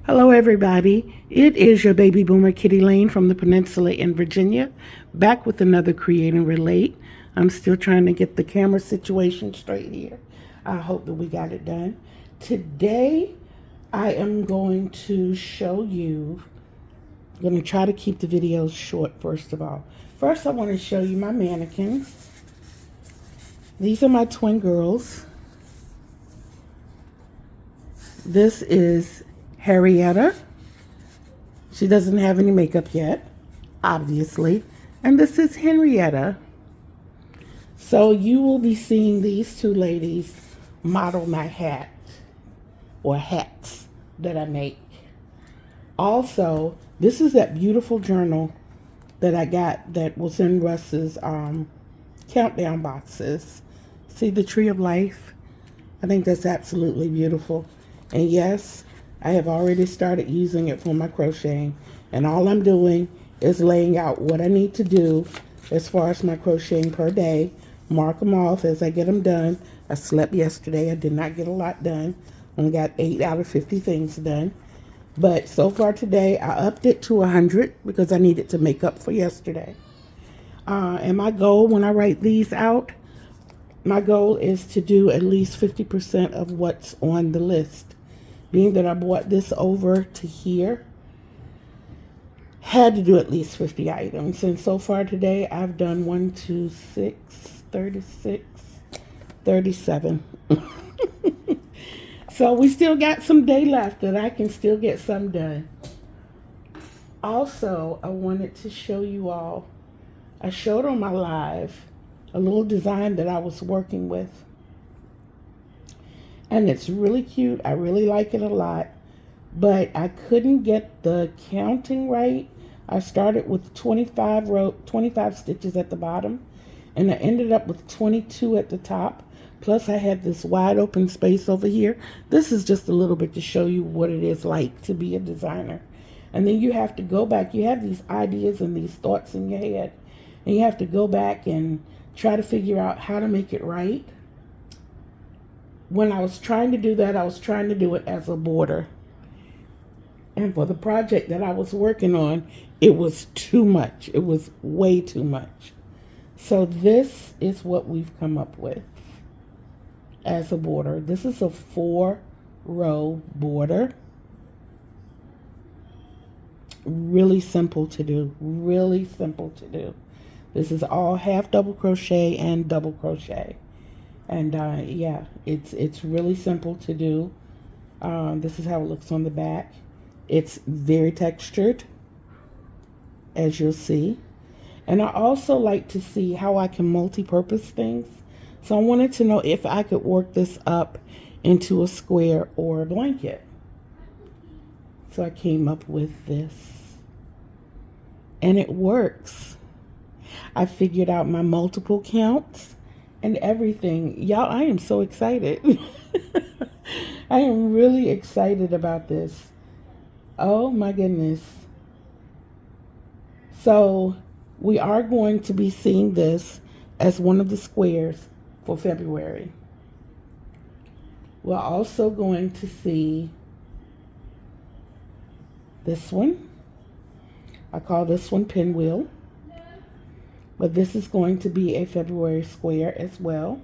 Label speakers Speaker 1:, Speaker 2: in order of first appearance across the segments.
Speaker 1: Hello, everybody. It is your baby boomer Kitty Lane from the Peninsula in Virginia, back with another Create and Relate. I'm still trying to get the camera situation straight here. I hope that we got it done. Today, I am going to show you, I'm going to try to keep the videos short, first of all. First, I want to show you my mannequins. These are my twin girls. This is Harrietta. She doesn't have any makeup yet, obviously. And this is Henrietta. So you will be seeing these two ladies model my hat or hats that I make. Also, this is that beautiful journal that I got that was in Russ's countdown boxes. See the Tree of Life? I think that's absolutely beautiful. And yes, I have already started using it for my crocheting, and all I'm doing is laying out what I need to do as far as my crocheting per day. Mark them off as I get them done. I slept yesterday. I did not get a lot done. Only got 8 out of 50 things done. But so far today, I upped it to 100 because I needed to make up for yesterday. And my goal when I write these out, my goal is to do at least 50% of what's on the list. Being that I brought this over to here, had to do at least 50 items. And so far today, I've done 1, 2, 6, 36, 37. So we still got some day left that I can still get some done. Also, I wanted to show you all, I showed on my live a little design that I was working with. And it's really cute. I really like it a lot. But I couldn't get the counting right. I started with 25 stitches at the bottom. And I ended up with 22 at the top. Plus I had this wide open space over here. This is just a little bit to show you what it is like to be a designer. And then you have to go back. You have these ideas and these thoughts in your head. And you have to go back and try to figure out how to make it right. When I was trying to do that, I was trying to do it as a border. And for the project that I was working on, it was too much. It was way too much. So this is what we've come up with as a border. This is a 4-row border. Really simple to do. Really simple to do. This is all half double crochet and double crochet. And yeah, it's really simple to do. This is how it looks on the back. It's very textured, as you'll see. And I also like to see how I can multi-purpose things. So I wanted to know if I could work this up into a square or a blanket. So I came up with this. And it works. I figured out my multiple counts and everything. Y'all, I am so excited. I am really excited about this. Oh my goodness. So we are going to be seeing this as one of the squares for February. We're also going to see this one. I call this one Pinwheel. But this is going to be a February square as well.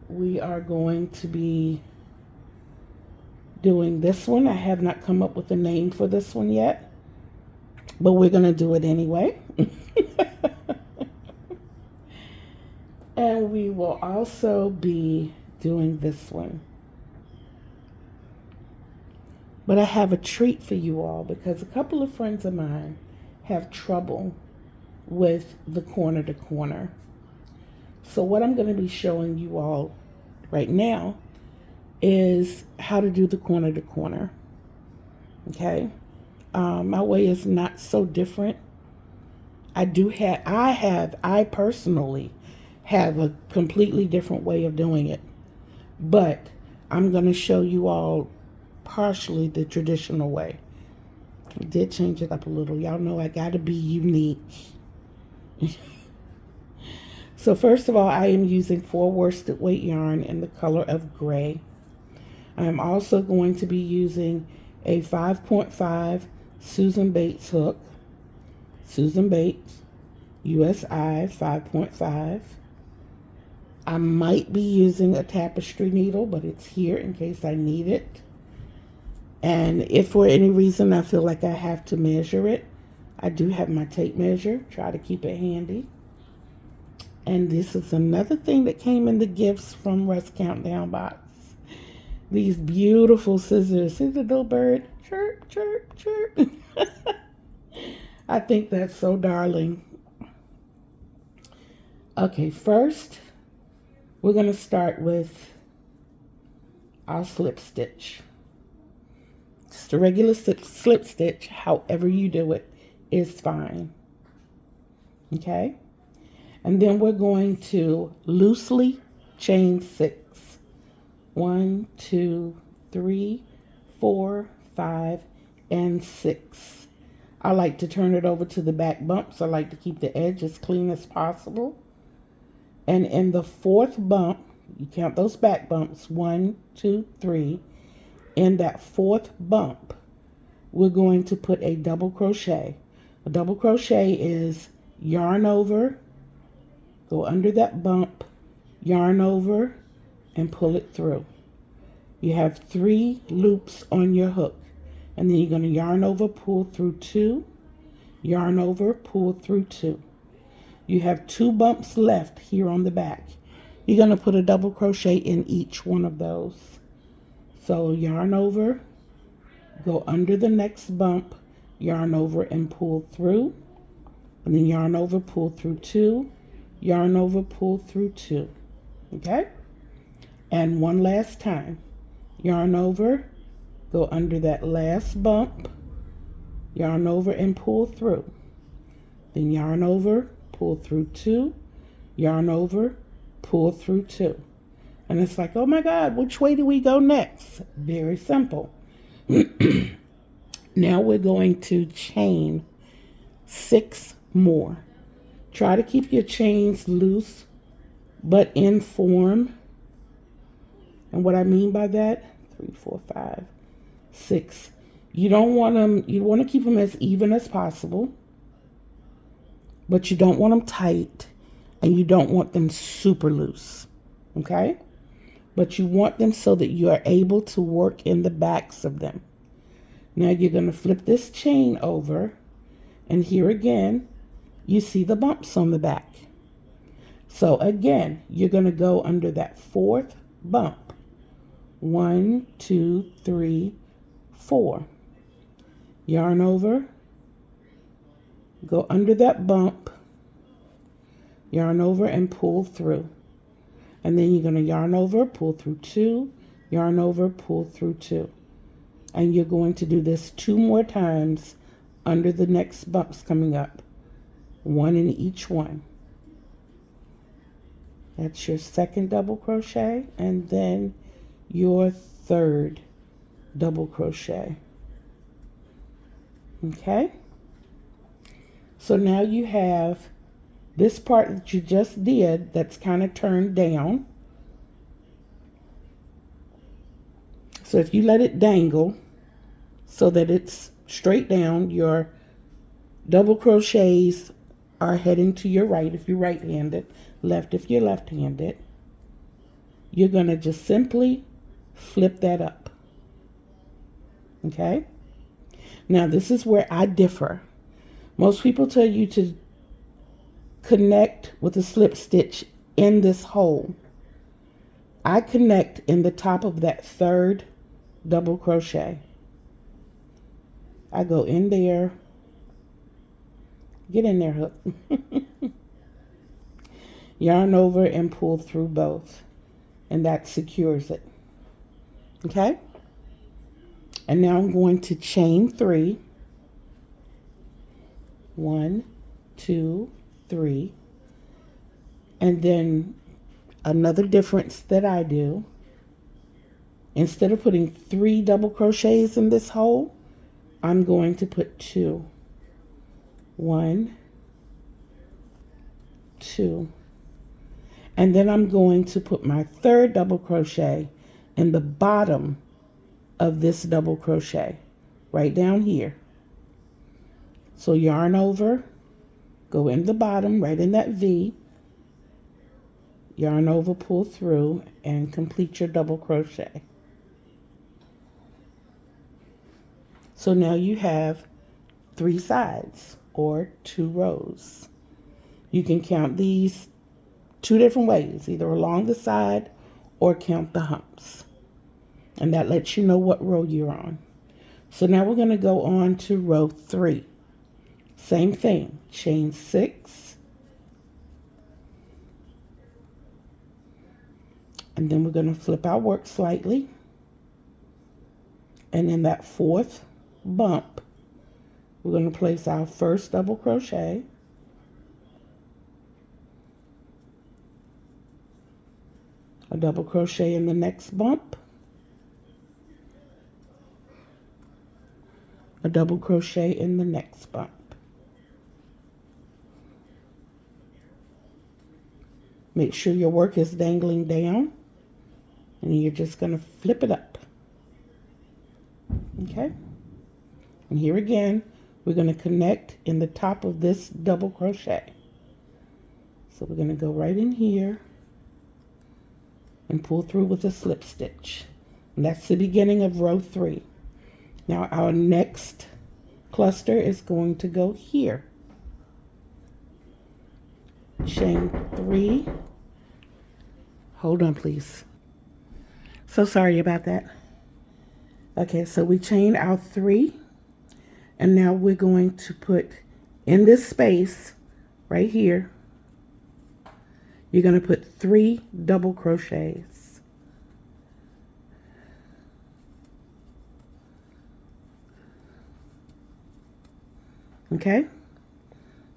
Speaker 1: We are going to be doing this one. I have not come up with a name for this one yet, but we're going to do it anyway. And we will also be doing this one. But I have a treat for you all because a couple of friends of mine have trouble with the corner to corner. So what I'm going to be showing you all right now is how to do the corner to corner. Okay, my way is not so different. I personally have a completely different way of doing it, but I'm going to show you all partially the traditional way. I did change it up a little. Y'all know I got to be unique. So first of all, I am using 4 worsted weight yarn in the color of gray. I am also going to be using a 5.5 Susan Bates hook, Susan Bates, USI 5.5. I might be using a tapestry needle, but it's here in case I need it. And if for any reason I feel like I have to measure it, I do have my tape measure. Try to keep it handy. And this is another thing that came in the gifts from Russ Countdown box. These beautiful scissors. See the little bird? Chirp, chirp, chirp. I think that's so darling. Okay, first we're going to start with our slip stitch. Just a regular slip stitch, however you do it is fine. Okay? And then we're going to loosely chain 6. 1, 2, 3, 4, 5, and 6. I like to turn it over to the back bumps. I like to keep the edge as clean as possible. And in the 4th bump, you count those back bumps, 1, 2, 3. In that 4th bump, we're going to put a double crochet. A double crochet is yarn over, go under that bump, yarn over, and pull it through. You have 3 loops on your hook. And then you're going to yarn over, pull through 2, yarn over, pull through 2. You have 2 bumps left here on the back. You're going to put a double crochet in each one of those. So yarn over, go under the next bump, yarn over and pull through. And then yarn over, pull through 2, yarn over, pull through 2. Okay? And one last time. Yarn over, go under that last bump, yarn over and pull through. Then yarn over, pull through 2, yarn over, pull through 2. And it's like, oh my God, which way do we go next? Very simple. Now we're going to chain 6 more. Try to keep your chains loose, but in form. And what I mean by that, 3, 4, 5, 6. You don't want them, you want to keep them as even as possible, but you don't want them tight and you don't want them super loose. Okay? But you want them so that you are able to work in the backs of them. Now you're going to flip this chain over, and here again, you see the bumps on the back. So again, you're going to go under that 4th bump. 1, 2, 3, 4. Yarn over, go under that bump, yarn over and pull through. And then you're going to yarn over, pull through 2, yarn over, pull through 2. And you're going to do this 2 more times under the next bumps coming up. 1 in each one. That's your 2nd double crochet, and then your 3rd double crochet. Okay? So now you have this part that you just did that's kind of turned down. So if you let it dangle so that it's straight down, your double crochets are heading to your right if you're right-handed, left if you're left-handed. You're going to just simply flip that up. Okay? Now this is where I differ. Most people tell you to connect with a slip stitch in this hole. I connect in the top of that 3rd double crochet. I go in there. Get in there, hook. Yarn over and pull through both. And that secures it. Okay? And now I'm going to chain 3. 1, 2, 3. And then another difference that I do, instead of putting 3 double crochets in this hole, I'm going to put 2. 1, 2. And then I'm going to put my 3rd double crochet in the bottom of this double crochet. right down here. So yarn over, go in the bottom, right in that V, yarn over, pull through, and complete your double crochet. So now you have 3 sides or 2 rows. You can count these 2 different ways, either along the side or count the humps. And that lets you know what row you're on. So now we're going to go on to row 3. Same thing, chain 6. And then we're going to flip our work slightly. And in that 4th bump, we're going to place our first double crochet. A double crochet in the next bump. A double crochet in the next bump. Make sure your work is dangling down, and you're just going to flip it up. Okay? And here again, we're going to connect in the top of this double crochet. So we're going to go right in here and pull through with a slip stitch. And that's the beginning of row 3. Now our next cluster is going to go here. Chain 3. Hold on, please. So sorry about that. Okay, so we chained our 3, and now we're going to put in this space right here, you're going to put 3 double crochets. Okay,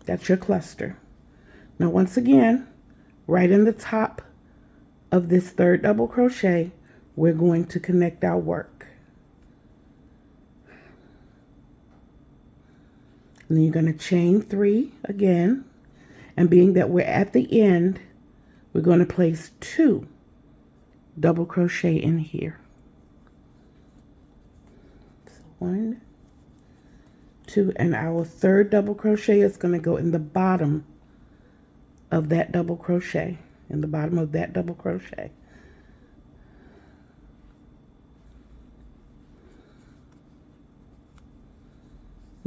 Speaker 1: that's your cluster. Now once again, right in the top of this 3rd double crochet, we're going to connect our work. And then you're going to chain 3 again, and being that we're at the end, we're going to place 2 double crochet in here. So 1, 2, and our 3rd double crochet is going to go in the bottom of that double crochet, in the bottom of that double crochet.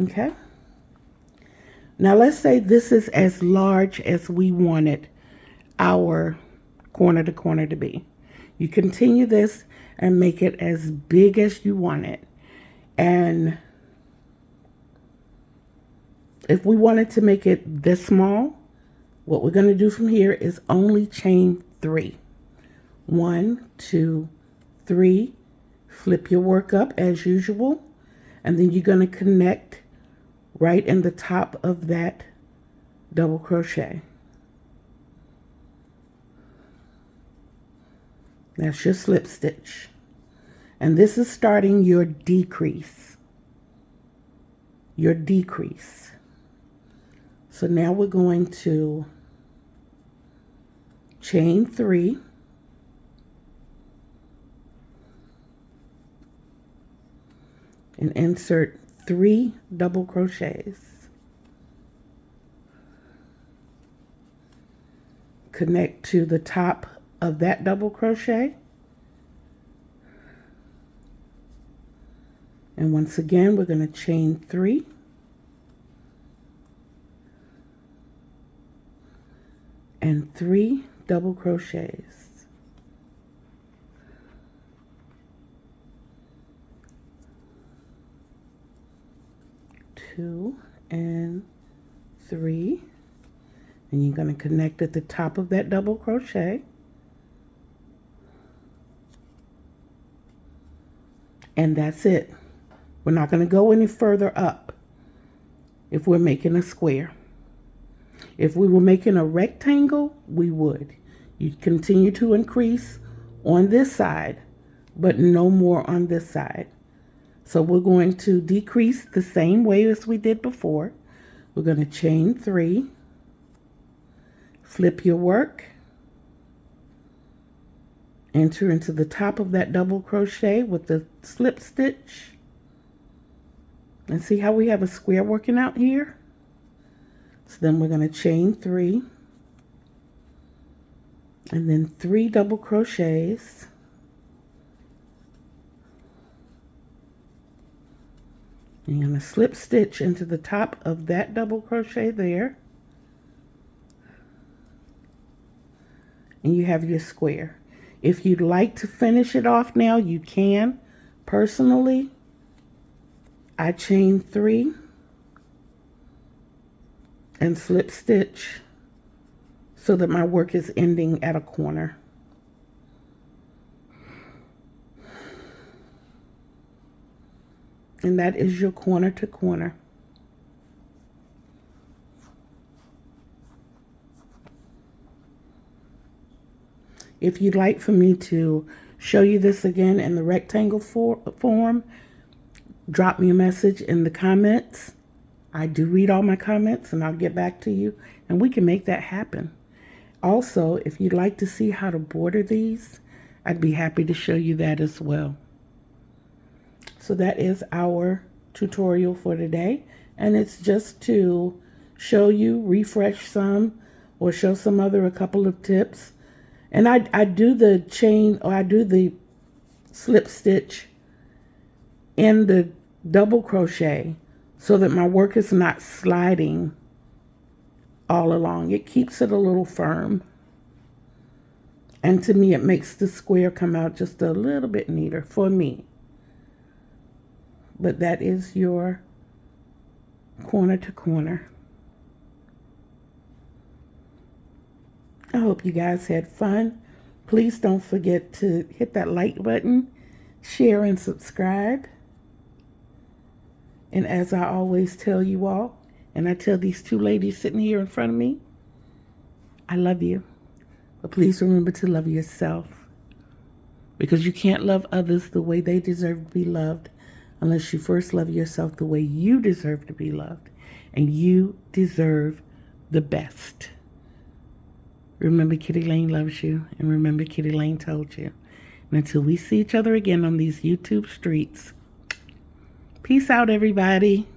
Speaker 1: Okay. Now let's say this is as large as we wanted our corner to corner to be. You continue this and make it as big as you want it. And if we wanted to make it this small, what we're going to do from here is only chain 3. 1, 2, 3. Flip your work up as usual, and then you're going to connect right in the top of that double crochet. That's your slip stitch. And this is starting your decrease. Your decrease. So now we're going to chain 3. And insert 3 double crochets. Connect to the top of that double crochet. And once again, we're going to chain 3. And 3 double crochets. 2 and 3, and you're going to connect at the top of that double crochet, and that's it. We're not going to go any further up if we're making a square. If we were making a rectangle, we would. You continue to increase on this side, but no more on this side. So we're going to decrease the same way as we did before. We're going to chain 3, flip your work, enter into the top of that double crochet with the slip stitch, And see how we have a square working out here? So then we're going to chain 3 and then 3 double crochets. And you're going to slip stitch into the top of that double crochet there. And you have your square. If you'd like to finish it off now, you can. Personally, I chain 3 and slip stitch so that my work is ending at a corner. And that is your corner to corner. If you'd like for me to show you this again in the rectangle form, drop me a message in the comments. I do read all my comments and I'll get back to you and we can make that happen. Also, if you'd like to see how to border these, I'd be happy to show you that as well. So that is our tutorial for today, and it's just to show you, refresh some, or show some other a couple of tips. And I do the chain, or I do the slip stitch in the double crochet so that my work is not sliding all along. It keeps it a little firm. And to me, it makes the square come out just a little bit neater for me. But that is your corner to corner. I hope you guys had fun. Please don't forget to hit that like button, share and subscribe. And as I always tell you all, and I tell these two ladies sitting here in front of me, I love you. But please remember to love yourself, because you can't love others the way they deserve to be loved unless you first love yourself the way you deserve to be loved. And you deserve the best. Remember, Kitty Lane loves you, and remember, Kitty Lane told you. And until we see each other again on these YouTube streets, peace out, everybody.